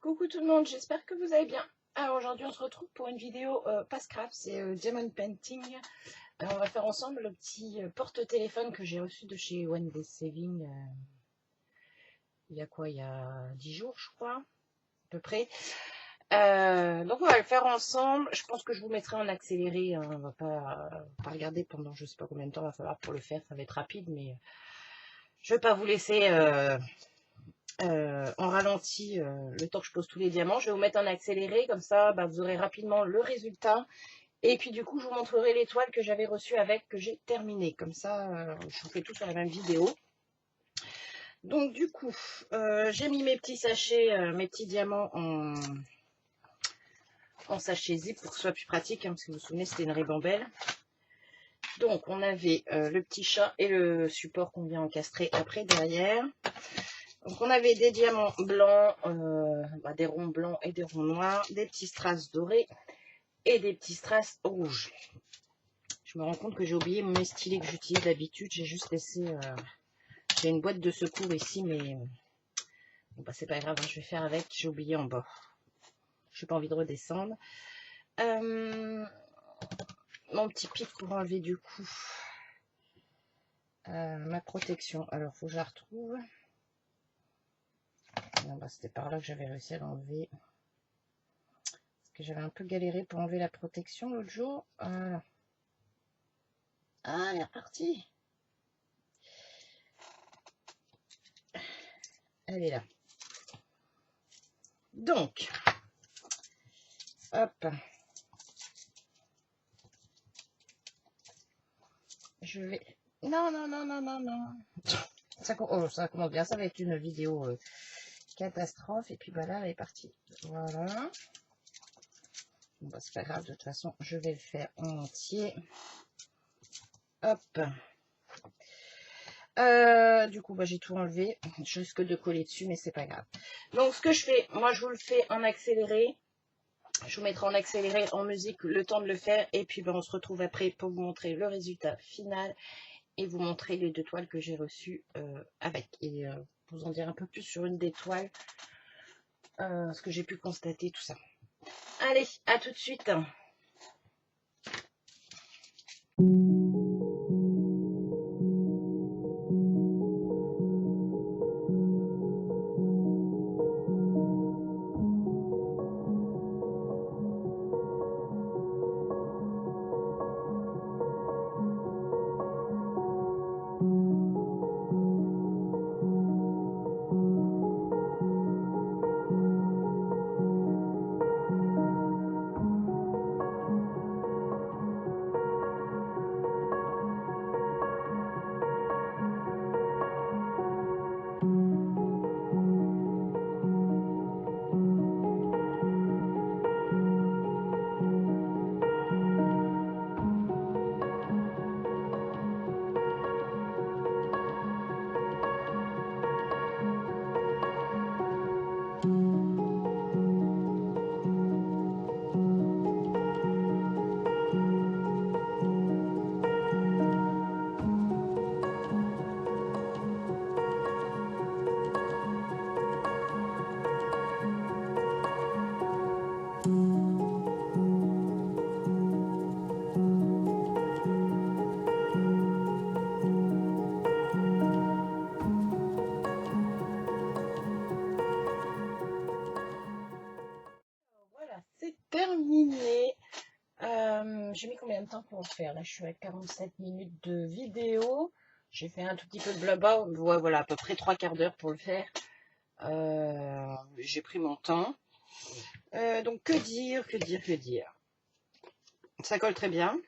Coucou tout le monde, j'espère que vous allez bien. Alors aujourd'hui on se retrouve pour une vidéo pas scrap, c'est Diamond Painting. On va faire ensemble le petit porte-téléphone que j'ai reçu de chez One Day Saving il y a quoi, il y a 10 jours je crois, à peu près. Donc on va le faire ensemble, je pense que je vous mettrai en accéléré, hein. On va pas regarder pendant je sais pas combien de temps il va falloir pour le faire, ça va être rapide mais je vais pas vous laisser... en ralenti le temps que je pose tous les diamants. Je vais vous mettre en accéléré, comme ça vous aurez rapidement le résultat. Et puis du coup, je vous montrerai l'étoile que j'avais reçue avec, que j'ai terminée. Comme ça, je vous fais tout sur la même vidéo. Donc du coup, j'ai mis mes petits sachets, mes petits diamants en sachet zip pour que ce soit plus pratique, hein, parce que vous vous souvenez, c'était une ribambelle. Donc on avait le petit chat et le support qu'on vient encastrer après derrière. Donc on avait des diamants blancs, des ronds blancs et des ronds noirs, des petits strass dorés et des petits strass rouges. Je me rends compte que j'ai oublié mes stylés que j'utilise d'habitude. J'ai juste laissé... j'ai une boîte de secours ici, mais bon, c'est pas grave, hein, je vais faire avec. J'ai oublié en bas. Je n'ai pas envie de redescendre. Mon petit pic pour enlever du coup ma protection. Alors, il faut que je la retrouve. C'était par là que j'avais réussi à l'enlever. Parce que j'avais un peu galéré pour enlever la protection l'autre jour. Voilà. Ah, elle est repartie. Elle est là. Donc, hop. Je vais... Non. Ça commence bien. Ça va être une vidéo catastrophe. Et puis, là, elle est partie. Voilà. Bon, c'est pas grave. De toute façon, je vais le faire en entier. Hop. Du coup, j'ai tout enlevé. Je risque de coller dessus, mais c'est pas grave. Donc, ce que je fais, moi, je vous le fais en accéléré. Je vous mettrai en accéléré, en musique, le temps de le faire. Et puis, on se retrouve après pour vous montrer le résultat final et vous montrer les 2 toiles que j'ai reçues avec. Et vous en dire un peu plus sur une des toiles, ce que j'ai pu constater, tout ça. Allez, à tout de suite. Voilà, c'est terminé. J'ai mis combien de temps pour le faire? Là, je suis à 47 minutes de vidéo. J'ai fait un tout petit peu de blabla. Ouais, voilà, à peu près 3/4 d'heure pour le faire. J'ai pris mon temps. Donc, que dire. Ça colle très bien.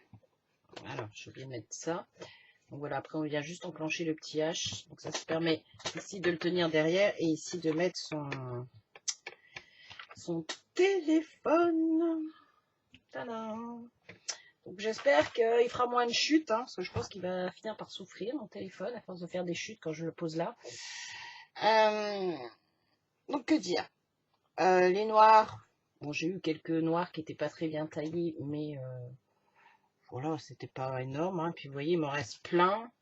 Alors, je vais mettre ça. Donc voilà, après on vient juste enclencher le petit H. Donc ça se permet ici de le tenir derrière et ici de mettre son téléphone. Tadam! Donc j'espère qu'il fera moins de chutes, hein, parce que je pense qu'il va finir par souffrir mon téléphone à force de faire des chutes quand je le pose là. Donc que dire, les noirs, bon, j'ai eu quelques noirs qui n'étaient pas très bien taillés, mais voilà, c'était pas énorme, hein. Puis vous voyez, il m'en reste plein.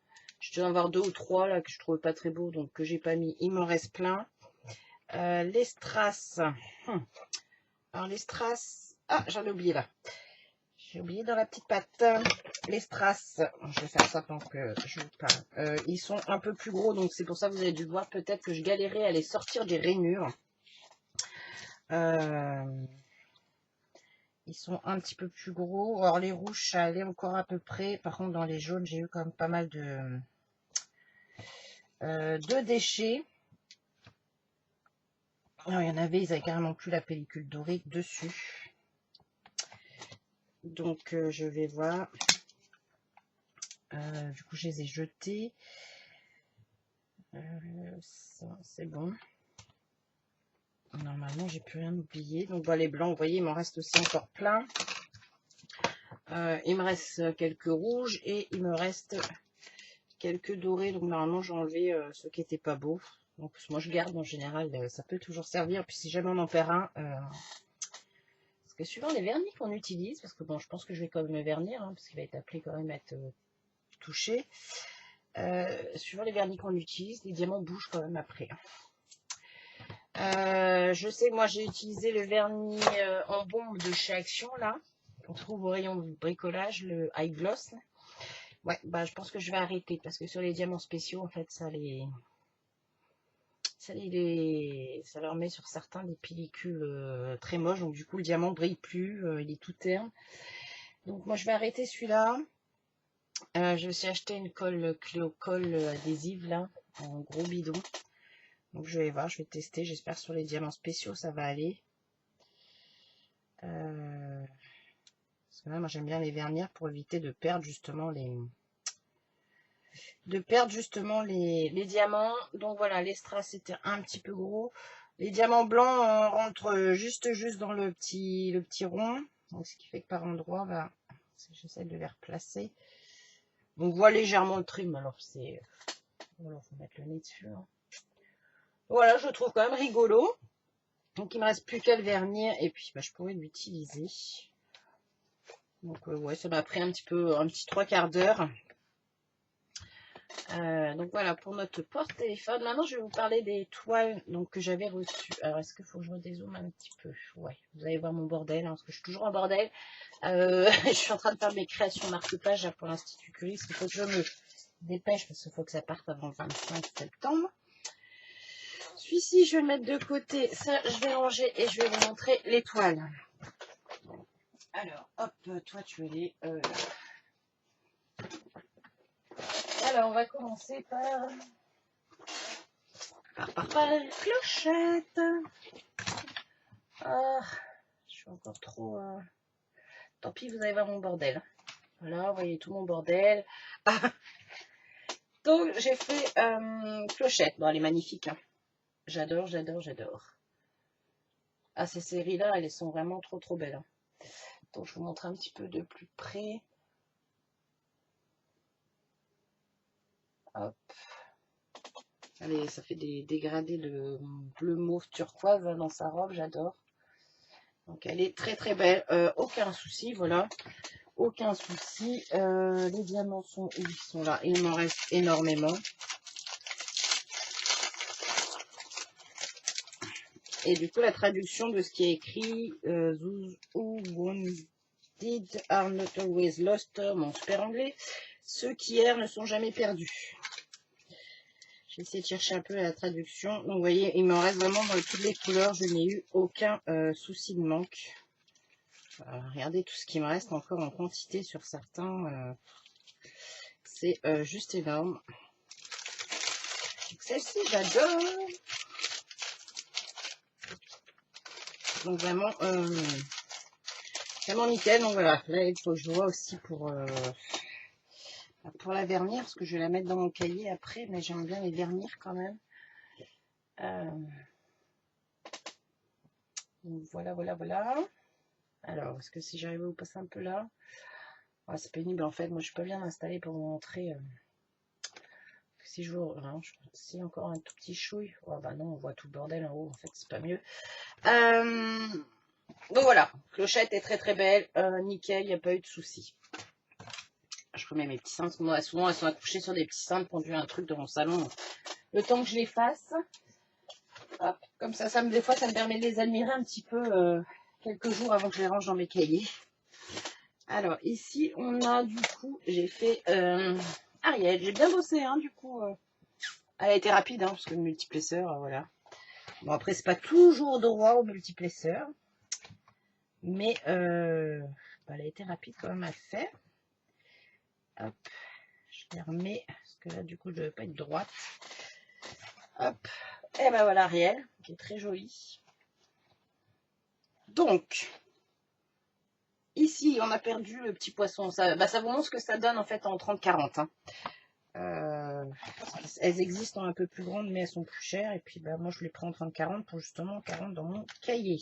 Je dois en avoir 2 ou 3 là que je trouvais pas très beaux, donc que j'ai pas mis, il m'en reste plein. Les strass. Alors les strass. Ah, j'en ai oublié là. J'ai oublié dans la petite pâte. Les strass. Je vais faire ça pendant que je vous parle. Ils sont un peu plus gros, donc c'est pour ça que vous avez dû voir peut-être que je galérais à les sortir des rainures. Ils sont un petit peu plus gros. Alors les rouges, ça allait encore à peu près. Par contre, dans les jaunes, j'ai eu quand même pas mal de déchets. Alors, il y en avait, ils avaient carrément plus la pellicule dorée dessus. Donc, je vais voir. Du coup, je les ai jetés. C'est bon. Normalement, j'ai plus rien oublié. Donc, voilà, les blancs, vous voyez, il m'en reste aussi encore plein. Il me reste quelques rouges et il me reste quelques dorés. Donc, normalement, j'ai enlevé ceux qui n'étaient pas beaux. Donc, moi, je garde en général. Ça peut toujours servir. Puis, si jamais on en perd un... parce que suivant les vernis qu'on utilise, parce que bon, je pense que je vais quand même le vernir, hein, parce qu'il va être appelé quand même à être touché. Suivant les vernis qu'on utilise, les diamants bougent quand même après. Je sais, moi j'ai utilisé le vernis en bombe de chez Action là, qu'on trouve au rayon bricolage, le high gloss. Ouais, bah je pense que je vais arrêter parce que sur les diamants spéciaux, en fait, ça leur met sur certains des pellicules très moches. Donc du coup, le diamant brille plus, il est tout terne. Donc moi je vais arrêter celui-là. Je me suis acheté une colle Cléocolle adhésive là, en gros bidon. Donc je vais voir, je vais tester. J'espère sur les diamants spéciaux ça va aller. Parce que là, moi j'aime bien les vernir pour éviter de perdre justement les diamants. Donc voilà, les strass c'était un petit peu gros. Les diamants blancs rentrent juste dans le petit rond. Donc ce qui fait que par endroit, bah, j'essaie de les replacer. On voit légèrement le trim, alors c'est... Voilà, faut mettre le nez dessus. Hein. Voilà, je trouve quand même rigolo. Donc il me reste plus qu'à le vernir et puis bah, je pourrais l'utiliser. Donc ouais, ça m'a pris un petit 3/4 d'heure. Donc voilà pour notre porte-téléphone. Maintenant je vais vous parler des toiles donc, que j'avais reçues. Alors est-ce qu'il faut que je redézoome un petit peu? Ouais, vous allez voir mon bordel, hein, parce que je suis toujours en bordel. Je suis en train de faire mes créations marque-page pour l'Institut Curie. Il faut que je me dépêche parce qu'il faut que ça parte avant le 25 septembre. Celui-ci, je vais le mettre de côté. Ça, je vais ranger et je vais vous montrer les toiles. Alors, hop, toi, tu es là. Alors, on va commencer par la clochette. Ah, je suis encore trop... Tant pis, vous allez voir mon bordel. Voilà, vous voyez tout mon bordel. Ah. Donc, j'ai fait clochette. Bon, elle est magnifique. Hein. J'adore, j'adore, j'adore. Ah, ces séries-là, elles sont vraiment trop belles. Hein. Donc, je vous montre un petit peu de plus près. Hop. Allez, ça fait des dégradés de bleu mauve turquoise hein, dans sa robe, j'adore. Donc, elle est très belle. Aucun souci, voilà. Aucun souci. Les diamants sont où ils sont là. Il m'en reste énormément. Et du coup, la traduction de ce qui est écrit, those who wounded are not always lost, mon super anglais, ceux qui errent ne sont jamais perdus. J'ai essayé de chercher un peu la traduction. Donc, vous voyez, il m'en reste vraiment dans toutes les couleurs. Je n'ai eu aucun souci de manque. Regardez tout ce qui me reste encore en quantité sur certains. C'est juste énorme. Celle-ci, j'adore. Donc vraiment, vraiment nickel. Donc voilà, là il faut que je vois aussi pour la vernir, parce que je vais la mettre dans mon cahier après, mais j'aime bien les vernir quand même. Donc voilà. Alors, est-ce que si j'arrive à vous passer un peu là, c'est pénible en fait. Moi, je suis pas bien installée pour vous montrer. Si je vous, hein, si encore un tout petit chouille, oh, bah non, on voit tout le bordel en haut. En fait, c'est pas mieux. Donc voilà, clochette est très belle, nickel, il n'y a pas eu de souci. Je remets mes petits cintres, moi souvent elles sont accouchées sur des petits cintres, pondu un truc dans mon salon. Le temps que je les fasse, hop, Comme ça, des fois, ça me permet de les admirer un petit peu quelques jours avant que je les range dans mes cahiers. Alors, ici, on a du coup, j'ai fait Ariel. J'ai bien bossé, hein, du coup. Elle a été rapide, hein, parce que le multiplesseur, voilà. Bon, après, c'est pas toujours droit au multiplesseur. Mais elle a été rapide quand même à faire. Hop, je les remets, parce que là, du coup, je ne devais pas être droite. Hop, et ben voilà Ariel, qui est très jolie. Donc, ici, on a perdu le petit poisson. Ça vous montre ce que ça donne en fait en 30-40. Hein. Elles existent en un peu plus grandes, mais elles sont plus chères. Et puis, moi, je les prends en 30-40 pour justement 40 dans mon cahier.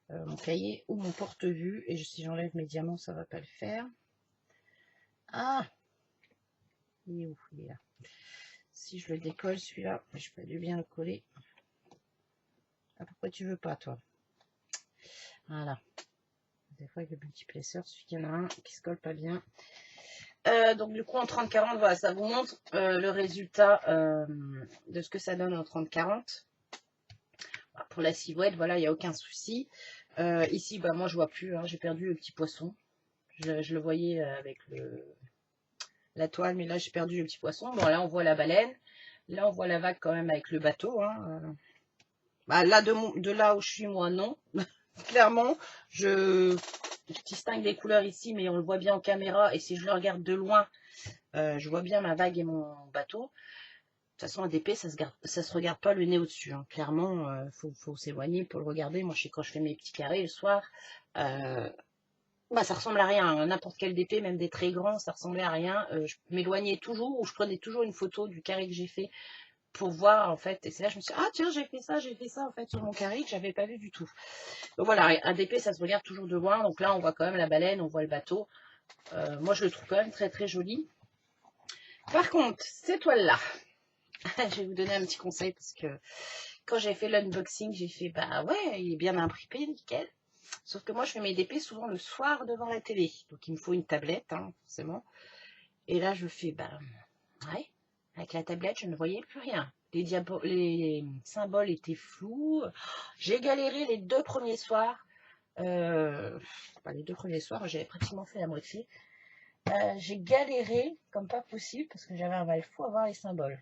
Mon cahier ou mon porte-vue. Et si j'enlève mes diamants, ça ne va pas le faire. Ah, il est où? Il est là. Si je le décolle, celui-là, je peux dû bien le coller. Ah, pourquoi tu veux pas, toi? Voilà. Des fois, avec le multiplesseur, celui qu'il y en a un qui se colle pas bien. Donc, du coup, en 30-40, voilà, ça vous montre le résultat de ce que ça donne en 30-40. Pour la silhouette, voilà, il n'y a aucun souci. Ici, moi, je vois plus. Hein, j'ai perdu le petit poisson. Je le voyais avec la toile, mais là, j'ai perdu le petit poisson. Bon, là, on voit la baleine. Là, on voit la vague quand même avec le bateau. Hein. Là, de là où je suis, moi, non. Clairement, je distingue des couleurs ici, mais on le voit bien en caméra. Et si je le regarde de loin, je vois bien ma vague et mon bateau. De toute façon, un DP, ça se regarde pas le nez au-dessus. Hein. Clairement, faut s'éloigner pour le regarder. Moi, je sais quand je fais mes petits carrés le soir, ça ressemble à rien. Hein. N'importe quel DP, même des très grands, ça ressemblait à rien. Je m'éloignais toujours ou je prenais toujours une photo du carré que j'ai fait pour voir en fait. Et c'est là que je me suis dit, ah tiens, j'ai fait ça en fait sur mon carré que j'avais pas vu du tout. Donc voilà, un DP, ça se regarde toujours de loin. Donc là, on voit quand même la baleine, on voit le bateau. Moi, je le trouve quand même très très joli. Par contre, ces toiles-là, je vais vous donner un petit conseil parce que quand j'ai fait l'unboxing, j'ai fait, ouais, il est bien imprimé, nickel. Sauf que moi, je fais mes DP souvent le soir devant la télé. Donc, il me faut une tablette, hein, forcément. Et là, je fais, ouais, avec la tablette, je ne voyais plus rien. Les symboles étaient flous. J'ai galéré les 2 premiers soirs. Les 2 premiers soirs, j'avais pratiquement fait la moitié. J'ai galéré comme pas possible parce que j'avais un mal fou à voir les symboles.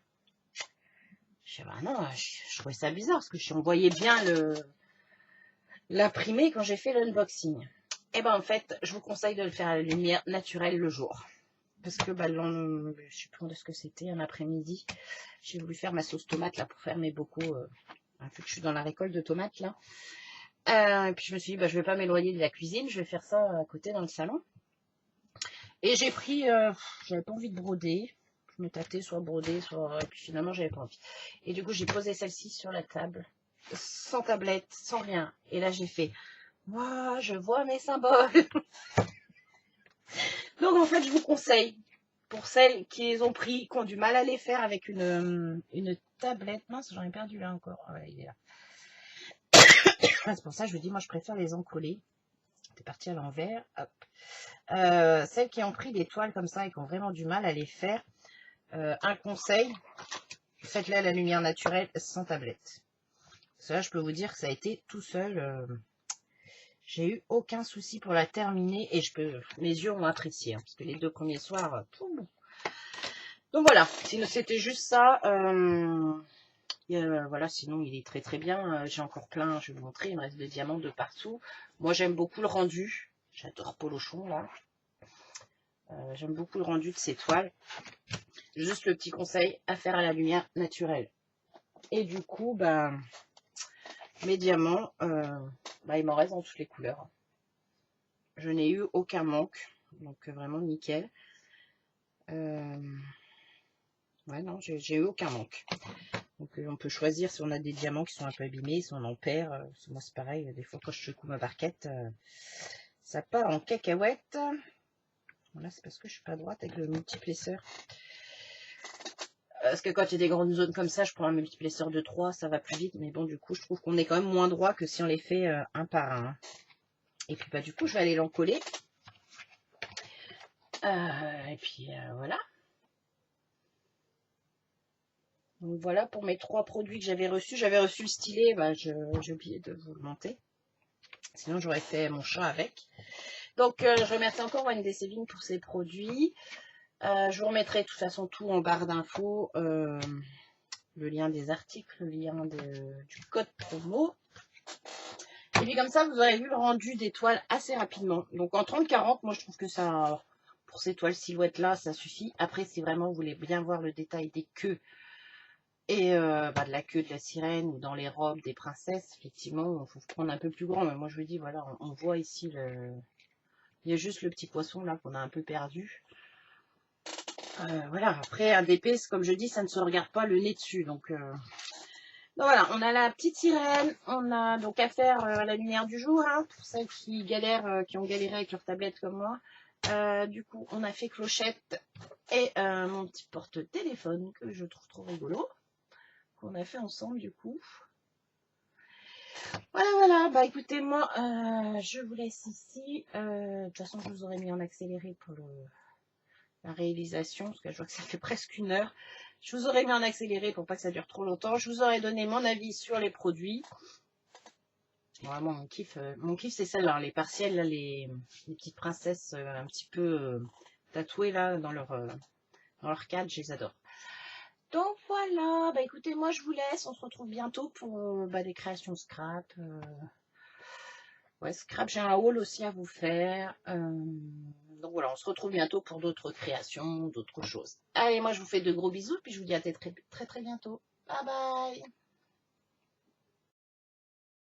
Je dis, non, je trouvais ça bizarre parce que on voyait bien l'imprimer quand j'ai fait l'unboxing. Et en fait, je vous conseille de le faire à la lumière naturelle le jour. Parce que je sais plus de ce que c'était, un après-midi, j'ai voulu faire ma sauce tomate là pour faire mes bocaux. Vu que je suis dans la récolte de tomates là. Et puis je me suis dit, je vais pas m'éloigner de la cuisine, je vais faire ça à côté dans le salon. Et j'ai pris, j'avais pas envie de broder. Je me tâtais soit broder, soit... Et puis finalement, j'avais pas envie. Et du coup, j'ai posé celle-ci sur la table, sans tablette, sans rien. Et là, j'ai fait, moi, je vois mes symboles. Donc, en fait, je vous conseille, pour celles qui les ont pris, qui ont du mal à les faire avec une tablette. Mince, j'en ai perdu là encore. Ouais, il est là. C'est pour ça que je vous dis, moi, je préfère les encoller. C'est parti à l'envers. Hop. Celles qui ont pris des toiles comme ça et qui ont vraiment du mal à les faire, un conseil, faites-les à la lumière naturelle sans tablette. Cela, je peux vous dire que ça a été tout seul. J'ai eu aucun souci pour la terminer et mes yeux ont apprécié. Hein, parce que les 2 premiers soirs, donc voilà, c'était juste ça. Voilà, sinon il est très très bien. J'ai encore plein, je vais vous montrer, il me reste des diamants de partout. Moi j'aime beaucoup le rendu. J'adore Polochon là. J'aime beaucoup le rendu de ces toiles. Juste le petit conseil à faire à la lumière naturelle. Et du coup, mes diamants, il m'en reste dans toutes les couleurs. Je n'ai eu aucun manque. Donc vraiment nickel. Ouais, non, j'ai eu aucun manque. Donc on peut choisir si on a des diamants qui sont un peu abîmés, si on en perd. Moi c'est pareil, des fois quand je secoue ma barquette, ça part en cacahuète. Voilà, c'est parce que je suis pas droite avec le multiplesseur. Parce que quand il y a des grandes zones comme ça, je prends un multiplesseur de 3, ça va plus vite. Mais bon, du coup, je trouve qu'on est quand même moins droit que si on les fait un par un. Et puis, du coup, je vais aller l'encoller. Et puis, voilà. Donc voilà pour mes 3 produits que j'avais reçus. J'avais reçu le stylet, bah, j'ai oublié de vous le monter. Sinon j'aurais fait mon chat avec. Donc je remercie encore Wendy Céline pour ces produits. Je vous remettrai de toute façon tout en barre d'infos. Le lien des articles, le lien du code promo. Et puis comme ça, vous aurez vu le rendu des toiles assez rapidement. Donc en 30-40, moi je trouve que ça, pour ces toiles silhouettes là, ça suffit. Après, si vraiment vous voulez bien voir le détail des queues et de la queue de la sirène ou dans les robes des princesses, effectivement, il faut prendre un peu plus grand. Mais moi je vous dis, voilà, on voit ici il y a juste le petit poisson là qu'on a un peu perdu. Voilà, après un DP, comme je dis, ça ne se regarde pas le nez dessus. Donc voilà, on a la petite sirène, on a donc à faire à la lumière du jour, hein, pour celles qui galèrent, qui ont galéré avec leur tablette comme moi. Du coup, on a fait clochette et mon petit porte-téléphone que je trouve trop rigolo, qu'on a fait ensemble du coup. Voilà, bah écoutez, moi, je vous laisse ici. De toute façon, je vous aurais mis en accéléré pour la réalisation, parce que je vois que ça fait presque 1 heure. Je vous aurais mis en accéléré pour pas que ça dure trop longtemps. Je vous aurais donné mon avis sur les produits. Vraiment, mon kiff c'est celle-là, les partiels, là, les petites princesses un petit peu tatouées là dans leur cadre, je les adore. Donc voilà, bah écoutez, moi je vous laisse, on se retrouve bientôt pour des créations scrap. Ouais, scrap, j'ai un haul aussi à vous faire. Donc voilà, on se retrouve bientôt pour d'autres créations, d'autres choses. Allez, moi je vous fais de gros bisous, puis je vous dis à très très bientôt. Bye bye!